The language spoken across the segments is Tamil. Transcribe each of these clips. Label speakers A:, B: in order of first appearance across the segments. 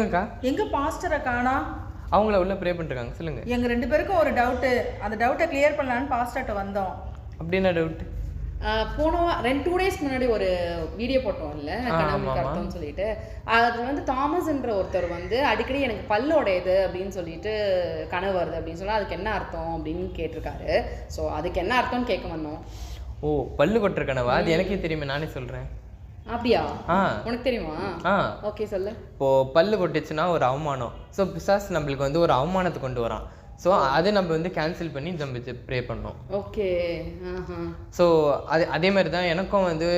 A: எங்க பாஸ்டரை காணா?
B: அவங்கள உள்ள ப்ரே பண்ணிருக்காங்க. சொல்லுங்க.
A: எங்க 2 பேருக்கும் ஒரு டவுட். அந்த டவுட்டை கிளியர் பண்ணலான்னு பாஸ்டர்ட்ட வந்தோம்.
B: அப்படி என்ன டவுட்?
C: போன 2 டேஸ் முன்னாடி ஒரு வீடியோ போட்டோம்ல, கனவுக்கு அர்த்தம்னு சொல்லிட்டு. அது வந்து தாமஸ்ன்ற ஒருத்தர் வந்து அடிக்கடி எனக்கு பல்லோடையது அப்படின்னு சொல்லிட்டு கனவு வருது அப்படின்னு சொன்னா அதுக்கு என்ன அர்த்தம் அப்படின்னு கேட்டிருக்காரு. ஸோ அதுக்கு என்ன அர்த்தம்னு கேட்க வந்தோம்.
B: ஓ, பல்லு கொட்டுற கனவா? அது எனக்கே தெரியுமே, நானே சொல்றேன்.
C: அப்படியா? உனக்கு தெரியுமா? ஓகே சொல்லு.
B: இப்போ பல்லு கொட்டுச்சுன்னா ஒரு அவமானம். ஸோ பிசாஸ் நம்மளுக்கு வந்து ஒரு அவமானத்தை கொண்டு வரான். ஸோ அதை நம்ம வந்து கேன்சல் பண்ணி நம்ம ப்ரே பண்ணோம்.
C: ஓகே.
B: ஸோ அதே மாதிரி தான் எனக்கும் வந்து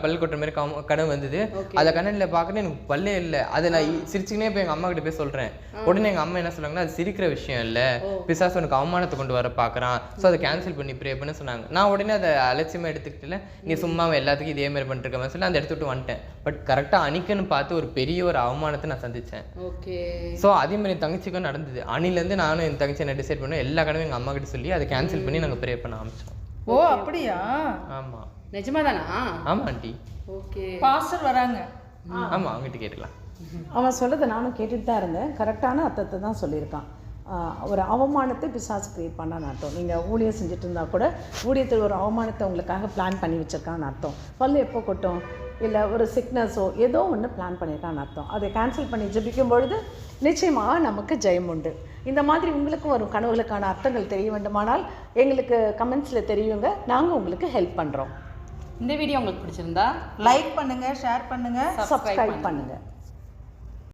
B: பல் கொட்டுற மாதிரி கனவு வந்தது. அதை கண்ணனில் பார்க்கணும், எனக்கு பல்லே இல்லை. அதை நான் சிரிச்சுக்கினே போய் எங்கள் அம்மா கிட்ட போய் சொல்கிறேன். உடனே எங்கள் அம்மா என்ன சொன்னாங்கன்னா, அது சிரிக்கிற விஷயம் இல்லை, பிசாஸ் உனக்கு அவமானத்தை கொண்டு வர பார்க்குறான், ஸோ அதை கேன்சல் பண்ணி ப்ரே பண்ண சொன்னாங்க. நான் உடனே அதை அலட்சியமாக எடுத்துக்கிட்டு நீ சும்மா எல்லாத்துக்கும் இதே மாதிரி பண்ணிருக்க மாதிரி சொல்லி அந்த எடுத்துகிட்டு வந்துட்டேன். பட் கரெக்டாக அன்னைக்குன்னு பார்த்து ஒரு பெரிய ஒரு அவமானத்தை நான் சந்தித்தேன்.
C: ஓகே.
B: ஸோ அதே மாதிரி என் தங்கச்சிக்கும் நடந்தது. அன்னிலேருந்து நானும் என் தங்கச்சி என்ன டிசைட் பண்ணோம், எல்லா கடமையும் எங்கள் அம்மா கிட்ட சொல்லி அதை கேன்சல் பண்ணி நாங்கள் ப்ரே பண்ண ஆரம்பிச்சோம்.
A: ஓ அப்படியா?
B: ஆமாம்.
C: நிஜமா தானா?
B: ஆமாம் ஆண்டி.
C: ஓகே.
A: பாஸ்டர் வராங்க.
B: ஆமாம், அவங்ககிட்ட கேட்கலாம்.
D: அவன் சொல்கிறத நானும் கேட்டுட்டு தான் இருந்தேன். கரெக்டான அர்த்தத்தை தான் சொல்லியிருக்கான். ஒரு அவமானத்தை பிசாசு கிரியேட் பண்ணான்னு அர்த்தம். நீங்கள் ஊழியம் செஞ்சுட்டு இருந்தால் கூட ஊழியத்தில் ஒரு அவமானத்தை உங்களுக்காக பிளான் பண்ணி வச்சுருக்கான்னு அர்த்தம். பல்லு எப்போ கொட்டும், இல்லை ஒரு சிக்னஸோ ஏதோ ஒன்று பிளான் பண்ணியிருக்கான்னு அர்த்தம். அதை கேன்சல் பண்ணி ஜெபிக்கும் பொழுது நிச்சயமாக நமக்கு ஜெயம் உண்டு. இந்த மாதிரி உங்களுக்கும் வரும் கனவுகளுக்கான அர்த்தங்கள் தெரிய வேண்டுமானால் எங்களுக்கு கமெண்ட்ஸில் தெரியுங்க, நாங்கள் உங்களுக்கு ஹெல்ப் பண்ணுறோம்.
C: இந்த வீடியோ உங்களுக்கு பிடிச்சிருந்தா
A: லைக் பண்ணுங்கள், ஷேர் பண்ணுங்கள்,
D: சப்ஸ்கிரைப் பண்ணுங்கள்.